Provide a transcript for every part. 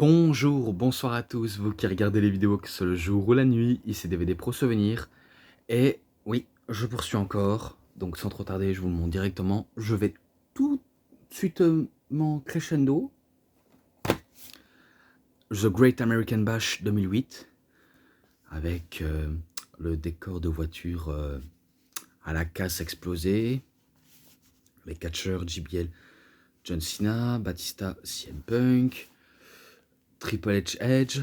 Bonjour, bonsoir à tous, vous qui regardez les vidéos, que ce soit le jour ou la nuit, ici DVD Pro Souvenir. Et oui, je poursuis encore, donc sans trop tarder, je vous le montre directement. Je vais tout de suite crescendo. The Great American Bash 2008, avec le décor de voiture à la casse explosée, les catcheurs JBL, John Cena, Batista, CM Punk, Triple H Edge.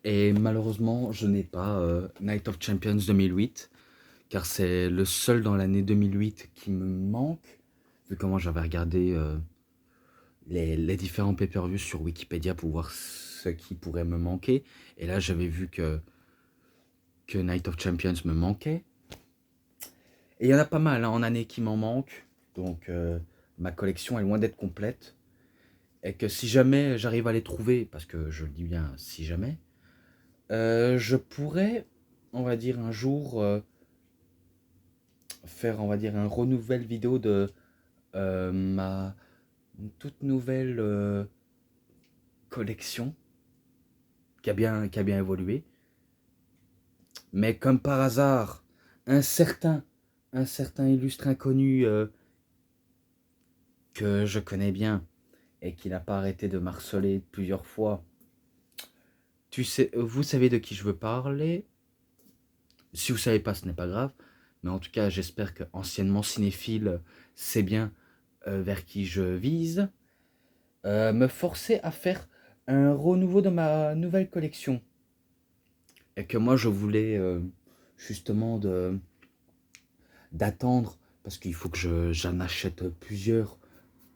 Et malheureusement, je n'ai pas Night of Champions 2008, car c'est le seul dans l'année 2008 qui me manque, vu comment j'avais regardé les différents pay-per-views sur Wikipédia pour voir ce qui pourrait me manquer. Et là, j'avais vu que Night of Champions me manquait. Et il y en a pas mal en année qui m'en manquent, donc ma collection est loin d'être complète. Et que si jamais j'arrive à les trouver, parce que je le dis bien si jamais, je pourrais, on va dire, un jour faire, on va dire, un renouvelle vidéo de ma toute nouvelle collection qui a bien évolué. Mais comme par hasard, un certain illustre inconnu que je connais bien et qui n'a pas arrêté de m'harceler plusieurs fois. Vous savez de qui je veux parler. Si vous savez pas, ce n'est pas grave. Mais en tout cas, j'espère que anciennement cinéphile, c'est bien vers qui je vise. Me forcer à faire un renouveau de ma nouvelle collection. Et que moi, je voulais justement d'attendre, parce qu'il faut que j'en achète plusieurs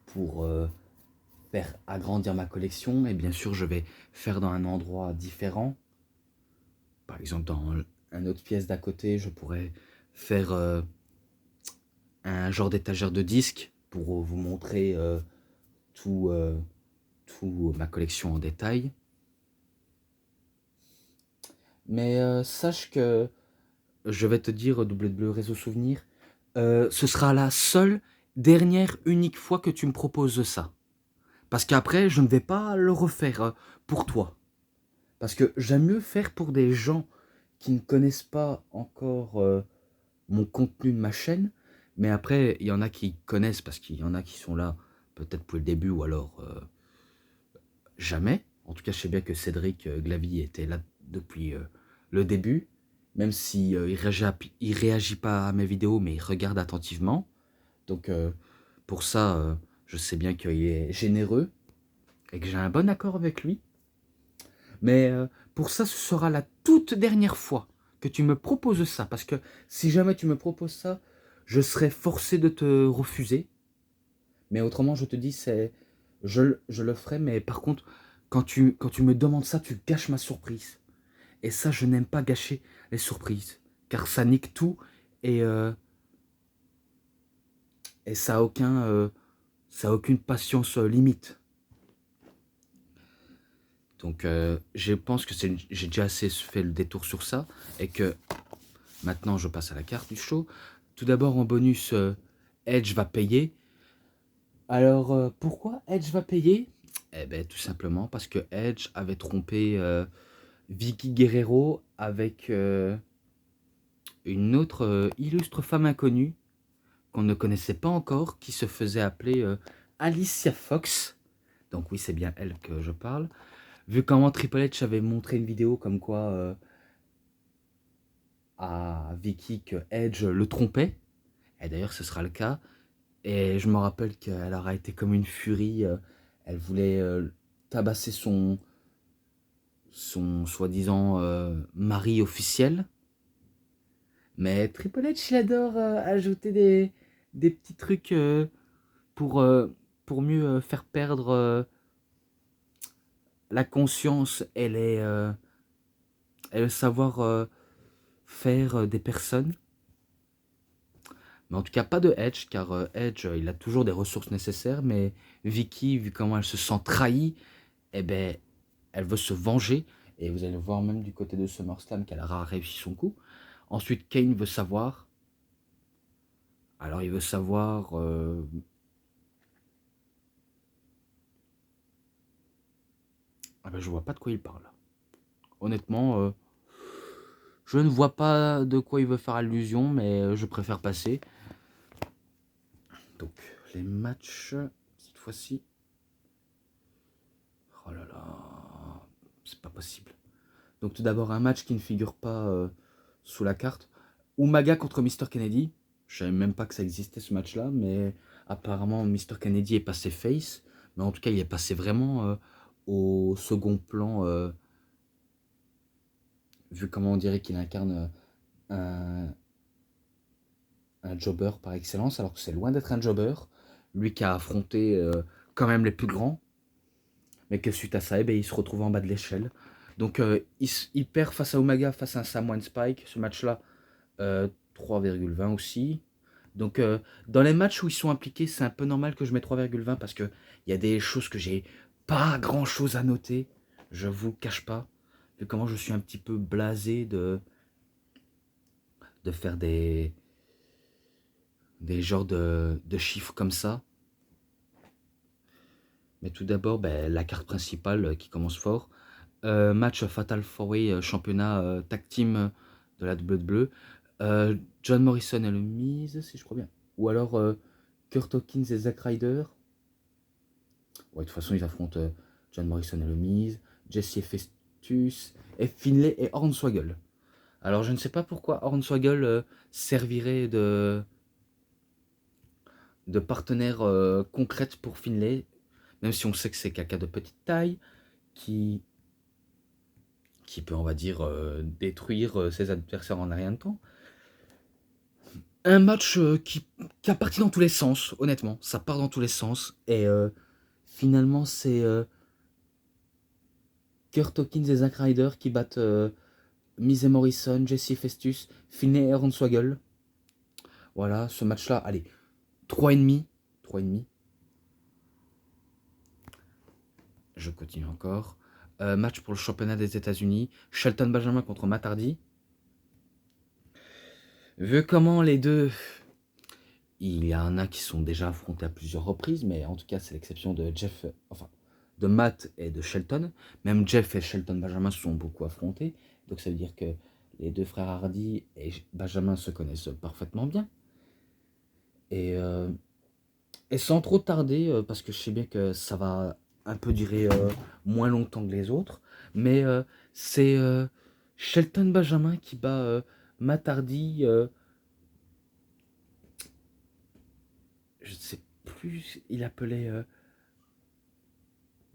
pour faire agrandir ma collection. Et bien sûr, je vais faire dans un endroit différent. Par exemple, dans une autre pièce d'à côté, je pourrais faire un genre d'étagère de disques pour vous montrer tout ma collection en détail. Mais sache que je vais te dire, double réseau souvenir, ce sera la seule, dernière, unique fois que tu me proposes ça. Parce qu'après, je ne vais pas le refaire pour toi. Parce que j'aime mieux faire pour des gens qui ne connaissent pas encore mon contenu de ma chaîne. Mais après, il y en a qui connaissent, parce qu'il y en a qui sont là, peut-être pour le début, ou alors jamais. En tout cas, je sais bien que Cédric Glavy était là depuis le début. Même si il réagit pas à mes vidéos, mais il regarde attentivement. Donc pour ça, je sais bien qu'il est généreux et que j'ai un bon accord avec lui. Mais pour ça, ce sera la toute dernière fois que tu me proposes ça. Parce que si jamais tu me proposes ça, je serai forcé de te refuser. Mais autrement, je te dis, je le ferai. Mais par contre, quand tu me demandes ça, tu gâches ma surprise. Et ça, je n'aime pas gâcher les surprises. Car ça nique tout et, euh, et ça a aucune patience limite. Donc je pense que j'ai déjà assez fait le détour sur ça. Et que maintenant, je passe à la carte du show. Tout d'abord, en bonus, Edge va payer. Alors, pourquoi Edge va payer? Eh bien, tout simplement parce que Edge avait trompé Vicky Guerrero avec une autre illustre femme inconnue qu'on ne connaissait pas encore, qui se faisait appeler Alicia Fox. Donc oui, c'est bien elle que je parle. Vu comment Triple H avait montré une vidéo comme quoi à Vicky que Edge le trompait, et d'ailleurs ce sera le cas, et je me rappelle qu'elle aura été comme une furie, elle voulait tabasser son soi-disant mari officiel, mais Triple H il adore ajouter des petits trucs pour, euh, pour mieux faire perdre la conscience et le savoir faire des personnes. Mais en tout cas, pas de Edge, car Edge, il a toujours des ressources nécessaires, mais Vicky, vu comment elle se sent trahie, eh ben, elle veut se venger, et vous allez voir même du côté de SummerSlam qu'elle aura réussi son coup. Ensuite, Kane veut savoir, alors il veut savoir Ah ben, je vois pas de quoi il parle. Honnêtement, je ne vois pas de quoi il veut faire allusion, mais je préfère passer. Donc, les matchs, cette fois-ci. Oh là là, c'est pas possible. Donc, tout d'abord, un match qui ne figure pas sous la carte. Umaga contre Mr. Kennedy. Je savais même pas que ça existait ce match-là, mais apparemment, Mr. Kennedy est passé face. Mais en tout cas, il est passé vraiment au second plan, vu comment on dirait qu'il incarne un, un jobber par excellence, alors que c'est loin d'être un jobber. Lui qui a affronté quand même les plus grands, mais que suite à ça, eh ben, il se retrouve en bas de l'échelle. Donc il perd face à Umaga, face à un Samoan Spike, ce match-là, 3,20 aussi. Donc dans les matchs où ils sont impliqués, c'est un peu normal que je mette 3,20 parce qu'il y a des choses que j'ai pas grand-chose à noter, je vous le cache pas, vu comment je suis un petit peu blasé de faire des genres de chiffres comme ça. Mais tout d'abord, ben, la carte principale qui commence fort. Match Fatal 4-Way championnat tag team de la WWE. John Morrison et le Miz, si je crois bien. Ou alors Kurt Hawkins et Zack Ryder. Ouais, de toute façon, ils affrontent John Morrison et le Miz, Jesse et Festus, et Finlay et Hornswoggle. Alors, je ne sais pas pourquoi Hornswoggle servirait de partenaire concrète pour Finlay, même si on sait que c'est quelqu'un de petite taille, qui peut, on va dire, détruire ses adversaires en un rien de temps. Un match qui a parti dans tous les sens, honnêtement. Ça part dans tous les sens. Et finalement, c'est Kurt Hawkins et Zack Ryder qui battent Miz et Morrison, Jesse Festus, Finlay et Hornswoggle. Voilà, ce match-là, allez, 3,5. 3,5. Je continue encore. Match pour le championnat des États-Unis. Shelton Benjamin contre Matt Hardy. Vu comment les deux, il y en a qui sont déjà affrontés à plusieurs reprises, mais en tout cas, c'est l'exception de Jeff, enfin, de Matt et de Shelton. Même Jeff et Shelton Benjamin se sont beaucoup affrontés. Donc ça veut dire que les deux frères Hardy et Benjamin se connaissent parfaitement bien. Et, sans trop tarder, parce que je sais bien que ça va un peu durer moins longtemps que les autres, mais c'est Shelton Benjamin qui bat Matt Hardy. Je ne sais plus, il appelait.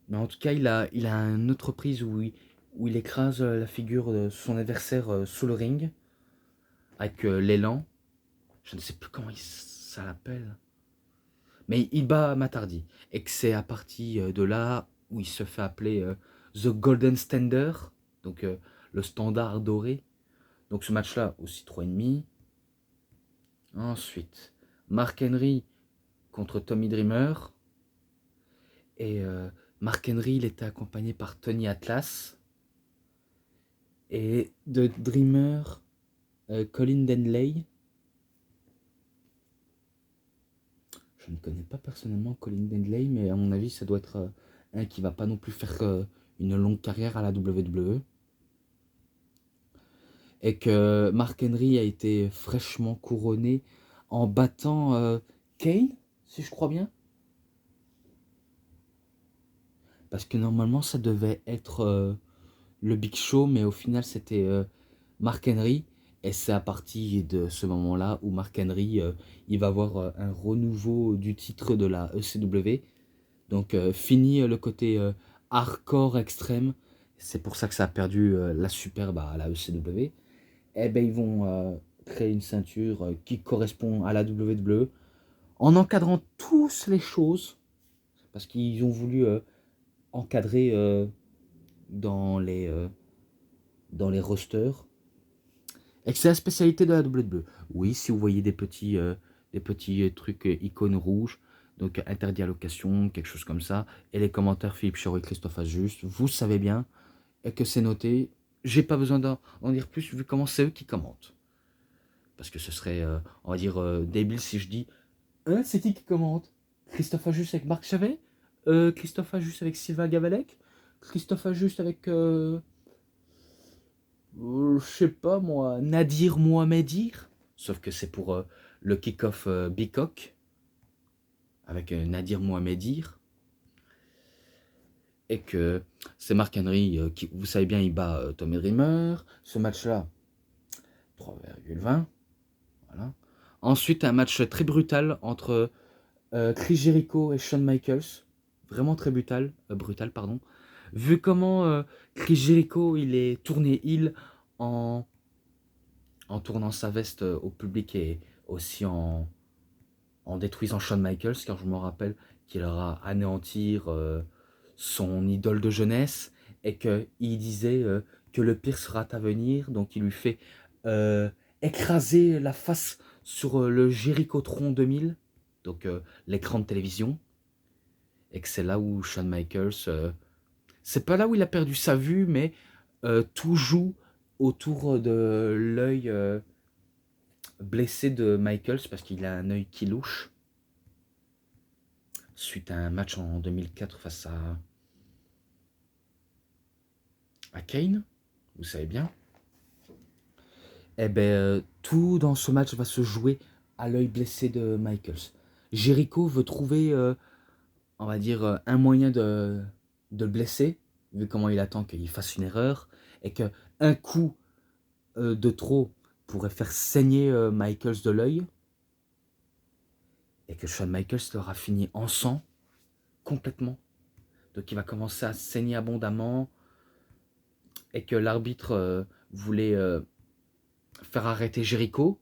Mais en tout cas, il a une autre prise où il écrase la figure de son adversaire sous le ring avec l'élan. Je ne sais plus comment ça l'appelle. Mais il bat Matt Hardy. Et que c'est à partir de là où il se fait appeler The Golden Stander. Donc le standard doré. Donc ce match-là, aussi 3,5. Ensuite, Mark Henry contre Tommy Dreamer. Et Mark Henry, il était accompagné par Tony Atlas. Et de Dreamer, Colin Denley. Je ne connais pas personnellement Colin Denley, mais à mon avis, ça doit être un qui va pas non plus faire une longue carrière à la WWE. Et que Mark Henry a été fraîchement couronné en battant Kane, si je crois bien. Parce que normalement, ça devait être le Big Show, mais au final, c'était Mark Henry. Et c'est à partir de ce moment-là où Mark Henry il va avoir un renouveau du titre de la ECW. Donc fini le côté hardcore extrême. C'est pour ça que ça a perdu la superbe à la ECW. Eh ben ils vont créer une ceinture qui correspond à la WWE en encadrant tous les choses. Parce qu'ils ont voulu encadrer dans les rosters. Et que c'est la spécialité de la WWE. Oui, si vous voyez des petits trucs icônes rouges, donc interdit à location, quelque chose comme ça, et les commentaires Philippe Chero et Christophe Ajuste, vous savez bien, et que c'est noté. J'ai pas besoin d'en dire plus vu comment c'est eux qui commentent. Parce que ce serait, on va dire, débile si je dis hein, c'est qui commente? Christophe Ajuste avec Marc Chavet? Christophe Ajuste avec Sylvain Gavalek? Christophe Ajuste avec, je sais pas moi, Nadir Mohamedir. Sauf que c'est pour le kick-off Bicoque, avec Nadir Mohamedir. Et que c'est Mark Henry qui, vous savez bien, il bat Tommy Dreamer. Ce match-là, 3,20. Voilà. Ensuite, un match très brutal entre Chris Jericho et Shawn Michaels. Vraiment très brutal, pardon. Vu comment Chris Jericho, il est tourné heel en, en tournant sa veste au public et aussi en détruisant Shawn Michaels, car je me rappelle qu'il aura anéantir son idole de jeunesse et qu'il disait que le pire sera à venir, donc il lui fait euh, écraser la face sur le Jerichotron 2000, donc l'écran de télévision, et que c'est là où Shawn Michaels, c'est pas là où il a perdu sa vue, mais tout joue autour de l'œil blessé de Michaels parce qu'il a un œil qui louche suite à un match en 2004 face à Kane, vous savez bien. Eh ben, tout dans ce match va se jouer à l'œil blessé de Michaels. Jericho veut trouver, on va dire, un moyen de le blesser, vu comment il attend qu'il fasse une erreur, et qu'un coup de trop pourrait faire saigner Michaels de l'œil, et que Shawn Michaels l'aura fini en sang, complètement. Donc il va commencer à saigner abondamment, et que l'arbitre voulait faire arrêter Jericho,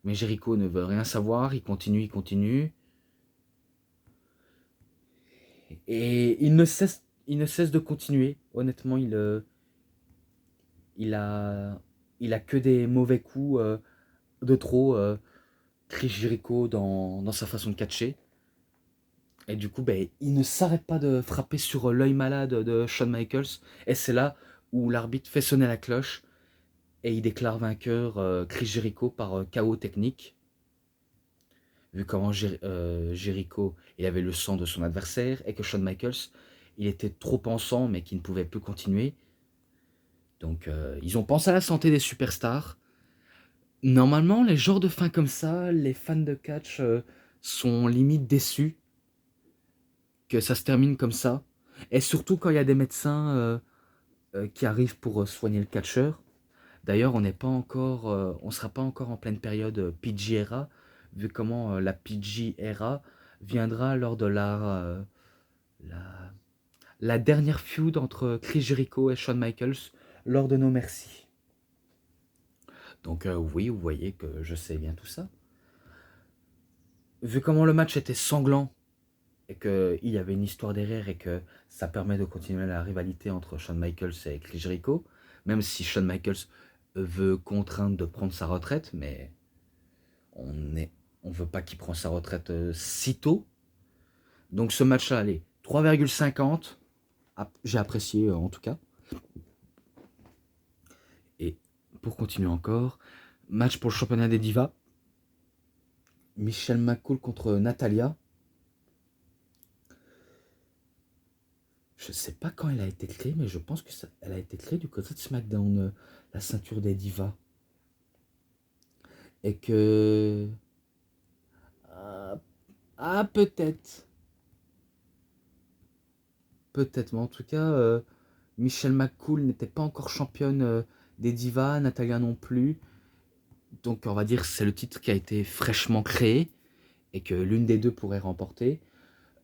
mais Jericho ne veut rien savoir, il continue, et il ne cesse de continuer. Honnêtement, il a que des mauvais coups de trop, Chris Jericho dans sa façon de catcher. Et du coup, ben, il ne s'arrête pas de frapper sur l'œil malade de Shawn Michaels. Et c'est là où l'arbitre fait sonner la cloche et il déclare vainqueur Chris Jericho par KO technique. Vu comment Jericho il avait le sang de son adversaire et que Shawn Michaels il était trop en sang mais qui ne pouvait plus continuer. Donc ils ont pensé à la santé des superstars. Normalement, les genres de fins comme ça, les fans de catch sont limite déçus que ça se termine comme ça. Et surtout quand il y a des médecins qui arrivent pour soigner le catcheur. D'ailleurs, on sera pas encore en pleine période PG era, vu comment la PG era viendra lors de la, la dernière feud entre Chris Jericho et Shawn Michaels lors de No Mercy. Donc oui, vous voyez que je sais bien tout ça. Vu comment le match était sanglant et qu'il y avait une histoire derrière et que ça permet de continuer la rivalité entre Shawn Michaels et Chris Jericho, même si Shawn Michaels veut contraindre de prendre sa retraite, mais on veut pas qu'il prenne sa retraite si tôt. Donc ce match-là, allez, 3,50, j'ai apprécié en tout cas. Et pour continuer encore, match pour le championnat des divas, Michelle McCool contre Natalia. Je sais pas quand elle a été créée, mais je pense que elle a été créée du côté de SmackDown, la ceinture des divas. Et que... peut-être. Peut-être, mais en tout cas, Michelle McCool n'était pas encore championne des divas, Natalia non plus. Donc on va dire que c'est le titre qui a été fraîchement créé et que l'une des deux pourrait remporter.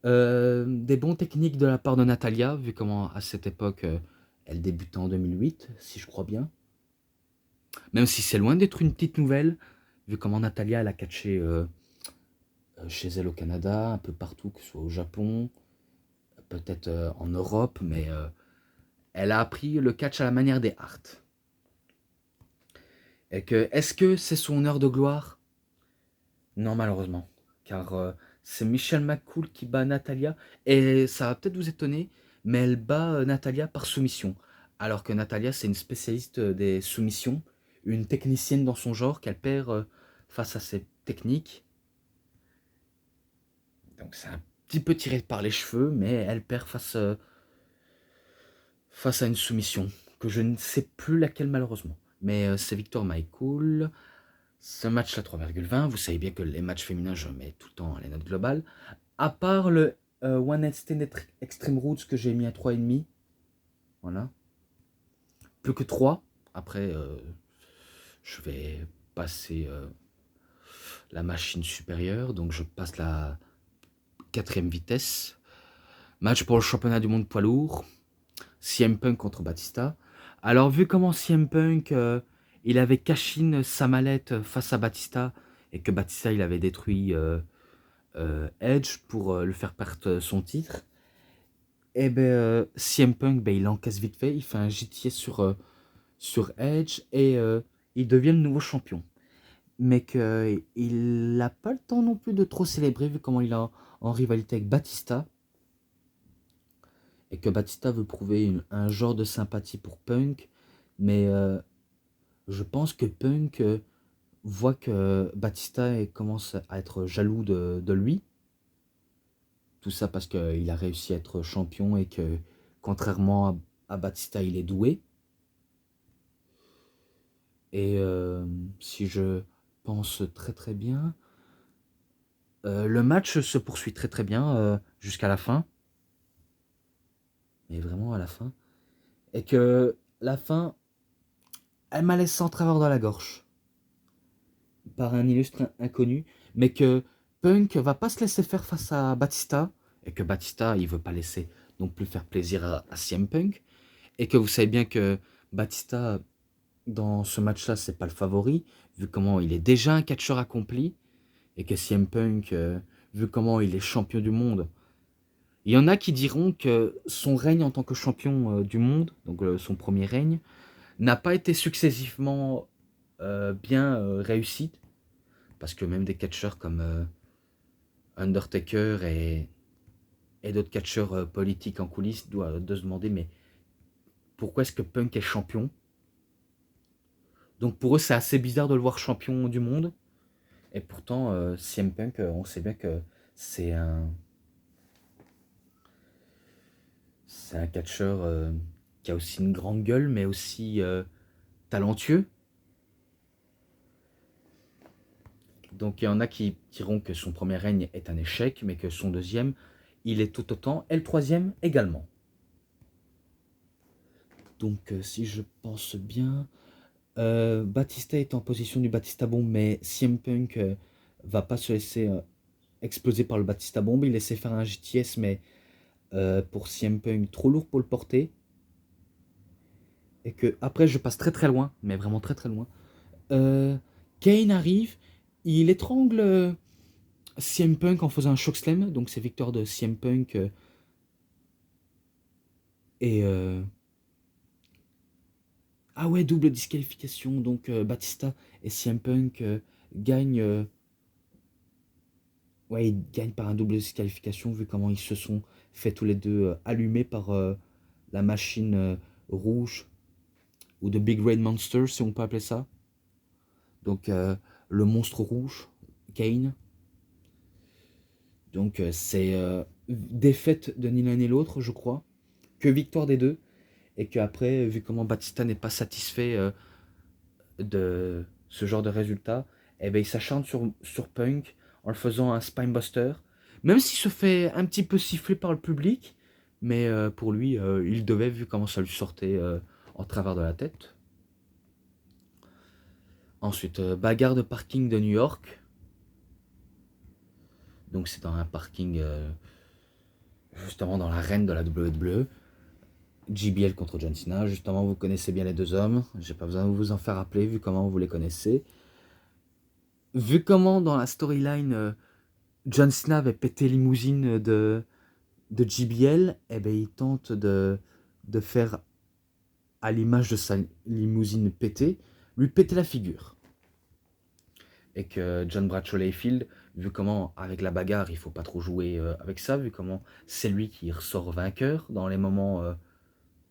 Des bons techniques de la part de Natalia, vu comment à cette époque elle débutait en 2008, si je crois bien. Même si c'est loin d'être une petite nouvelle, vu comment Natalia elle a catché chez elle au Canada, un peu partout, que ce soit au Japon, peut-être en Europe, mais elle a appris le catch à la manière des Hart. Et que, est-ce que c'est son heure de gloire? Non, malheureusement. Car c'est Michelle McCool qui bat Natalia. Et ça va peut-être vous étonner, mais elle bat Natalia par soumission. Alors que Natalia, c'est une spécialiste des soumissions, une technicienne dans son genre qu'elle perd face à ses techniques. Donc c'est un petit peu tiré par les cheveux, mais elle perd face face à une soumission, que je ne sais plus laquelle malheureusement. Mais c'est Victor Michael. Ce match-là, 3,20. Vous savez bien que les matchs féminins, je mets tout le temps les notes globales. À part le One Night Stand Extreme Roots que j'ai mis à 3,5. Voilà. Plus que 3. Après, je vais passer la machine supérieure. Donc je passe la 4e vitesse. Match pour le championnat du monde poids lourd. CM Punk contre Batista. Alors vu comment CM Punk il avait cash-in sa mallette face à Batista et que Batista il avait détruit Edge pour le faire perdre son titre, et ben CM Punk ben, il encaisse vite fait, il fait un JTS sur Edge et il devient le nouveau champion. Mais qu'il n'a pas le temps non plus de trop célébrer vu comment il est en rivalité avec Batista. Et que Batista veut prouver un genre de sympathie pour Punk. Mais je pense que Punk voit que Batista commence à être jaloux de lui. Tout ça parce qu'il a réussi à être champion et que, contrairement à Batista, il est doué. Et si je pense très très bien, le match se poursuit très très bien jusqu'à la fin. Mais vraiment à la fin. Et que la fin, elle m'a laissé en travers dans la gorge. Par un illustre inconnu. Mais que Punk va pas se laisser faire face à Batista. Et que Batista, il veut pas laisser non plus faire plaisir à CM Punk. Et que vous savez bien que Batista, dans ce match-là, c'est pas le favori. Vu comment il est déjà un catcheur accompli. Et que CM Punk, vu comment il est champion du monde, il y en a qui diront que son règne en tant que champion du monde, donc son premier règne, n'a pas été successivement bien réussi. Parce que même des catcheurs comme Undertaker et d'autres catcheurs politiques en coulisses doivent se demander mais pourquoi est-ce que Punk est champion? Donc pour eux c'est assez bizarre de le voir champion du monde. Et pourtant CM Punk, on sait bien que c'est un c'est un catcheur qui a aussi une grande gueule mais aussi talentueux. Donc il y en a qui diront que son premier règne est un échec, mais que son deuxième, il est tout autant, et le troisième également. Donc si je pense bien, Batista est en position du Batista Bomb, mais CM Punk va pas se laisser exploser par le Batista Bomb. Il essaie de faire un JTS, mais pour CM Punk, trop lourd pour le porter. Et que après je passe très très loin, mais vraiment très très loin. Kane arrive, il étrangle CM Punk en faisant un chokeslam, donc c'est victoire de CM Punk et ah ouais, double disqualification, donc Batista et CM Punk gagnent ouais, ils gagnent par un double disqualification vu comment ils se sont fait tous les deux allumés par la machine rouge ou de Big Red Monster si on peut appeler ça. Donc le monstre rouge, Kane. Donc c'est défaite de ni l'un ni l'autre, je crois, que victoire des deux. Et qu'après, vu comment Batista n'est pas satisfait de ce genre de résultat, eh ben, il s'acharne sur Punk en le faisant un Spinebuster. Même s'il se fait un petit peu siffler par le public, mais pour lui, il devait, vu comment ça lui sortait en travers de la tête. Ensuite, bagarre de parking de New York. Donc c'est dans un parking justement dans l'arène de la WWE. JBL contre John Cena. Justement, vous connaissez bien les deux hommes. J'ai pas besoin de vous en faire rappeler, vu comment vous les connaissez. Vu comment dans la storyline, John Cena avait pété limousine de JBL, eh ben, il tente de faire, à l'image de sa limousine pétée, lui péter la figure. Et que John Bradshaw Layfield, vu comment, avec la bagarre, il faut pas trop jouer avec ça, vu comment c'est lui qui ressort vainqueur dans les moments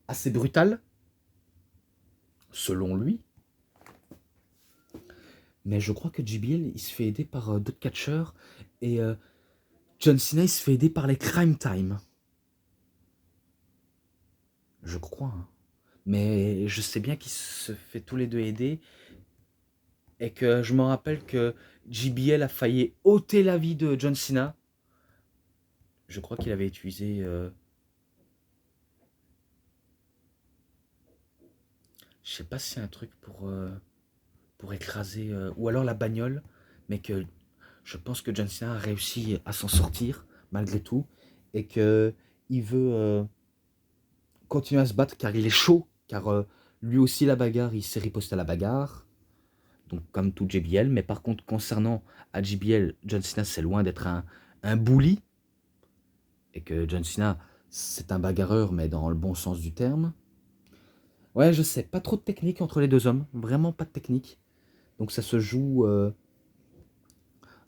assez brutaux, selon lui. Mais je crois que JBL, il se fait aider par d'autres catcheurs. Et John Cena, il se fait aider par les Crime Time. je crois, hein. Mais je sais bien qu'il se fait tous les deux aider. Et que je me rappelle que JBL a failli ôter la vie de John Cena. Je crois qu'il avait utilisé... je sais pas si c'est un truc pour écraser... ou alors la bagnole. Mais que je pense que John Cena a réussi à s'en sortir, malgré tout. Et que il veut continuer à se battre car il est chaud. Car lui aussi, la bagarre, il s'est riposté à la bagarre. Donc comme tout JBL. Mais par contre, concernant à JBL, John Cena, c'est loin d'être un bully. Et que John Cena, c'est un bagarreur, mais dans le bon sens du terme. Ouais, je sais, pas trop de technique entre les deux hommes, vraiment pas de technique. Donc ça se joue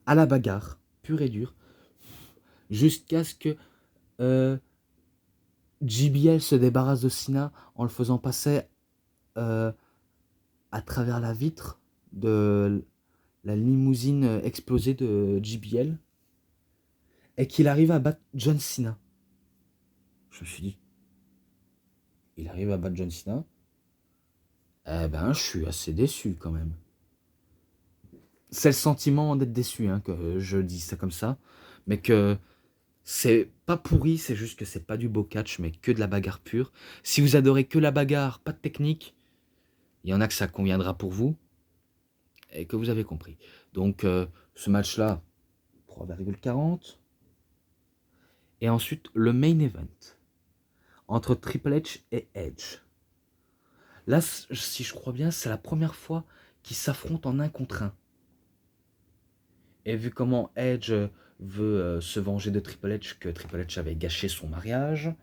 à la bagarre, pure et dure, jusqu'à ce que JBL se débarrasse de Cena en le faisant passer euh, à travers la vitre de la limousine explosée de JBL et qu'il arrive à battre John Cena. Je me suis dit, il arrive à battre John Cena. Eh ben, je suis assez déçu quand même. C'est le sentiment d'être déçu, hein, que je dis ça comme ça. Mais que c'est pas pourri, c'est juste que c'est pas du beau catch, mais que de la bagarre pure. Si vous adorez que la bagarre, pas de technique, il y en a que ça conviendra pour vous. Et que vous avez compris. Donc, ce match-là, 3,40. Et ensuite, le main event. Entre Triple H et Edge. Là, si je crois bien, c'est la première fois qu'ils s'affrontent en 1 contre 1. Et vu comment Edge veut se venger de Triple H, que Triple H avait gâché son mariage,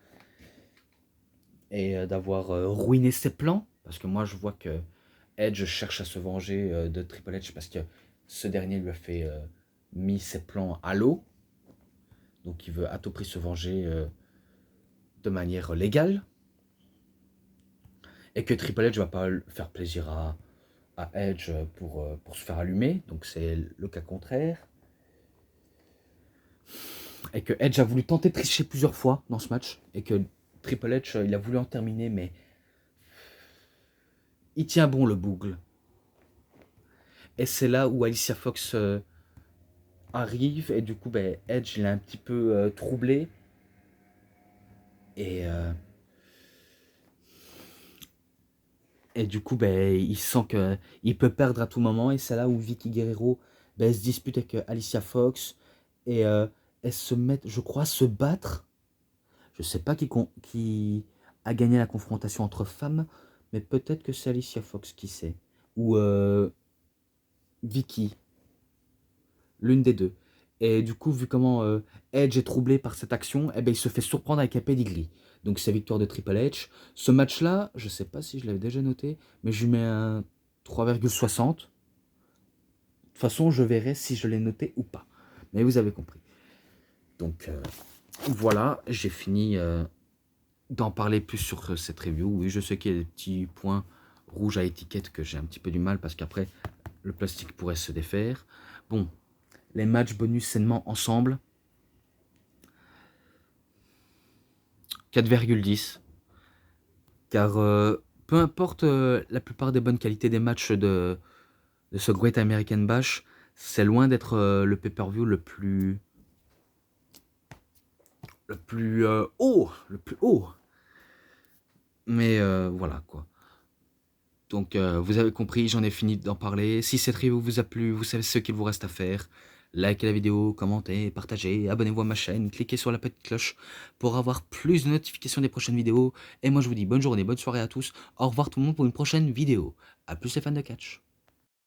et d'avoir ruiné ses plans, parce que moi je vois que Edge cherche à se venger de Triple H parce que ce dernier lui a fait mis ses plans à l'eau, donc il veut à tout prix se venger de manière légale, et que Triple H va pas faire plaisir à Edge pour se faire allumer, donc c'est le cas contraire. Et que Edge a voulu tenter de tricher plusieurs fois dans ce match, et que Triple H, il a voulu en terminer, mais il tient bon le bougle. Et c'est là où Alicia Fox arrive, et du coup, ben, Edge, il est un petit peu troublé. Et du coup, ben, il sent qu'il peut perdre à tout moment, et c'est là où Vicky Guerrero ben, se dispute avec Alicia Fox, et elles se mettent, je crois, à se battre. Je sais pas qui a gagné la confrontation entre femmes, mais peut-être que c'est Alicia Fox, qui sait. Ou Vicky, l'une des deux. Et du coup, vu comment Edge est troublé par cette action, eh ben, il se fait surprendre avec un pedigree. Donc c'est victoire de Triple H. Ce match-là, je sais pas si je l'avais déjà noté, mais je lui mets un 3,60. De toute façon, je verrai si je l'ai noté ou pas. Mais vous avez compris. Donc voilà, j'ai fini d'en parler plus sur cette review. Oui, je sais qu'il y a des petits points rouges à étiquette que j'ai un petit peu du mal parce qu'après, le plastique pourrait se défaire. Bon, les matchs bonus sainement ensemble, 4,10. Car peu importe la plupart des bonnes qualités des matchs de ce Great American Bash, c'est loin d'être le pay-per-view le plus haut, le plus haut. Mais voilà quoi. Donc vous avez compris, j'en ai fini d'en parler. Si cette review vous a plu, vous savez ce qu'il vous reste à faire. Likez la vidéo, commentez, partagez, abonnez-vous à ma chaîne, cliquez sur la petite cloche pour avoir plus de notifications des prochaines vidéos. Et moi je vous dis bonne journée, bonne soirée à tous. Au revoir tout le monde pour une prochaine vidéo. A plus les fans de catch.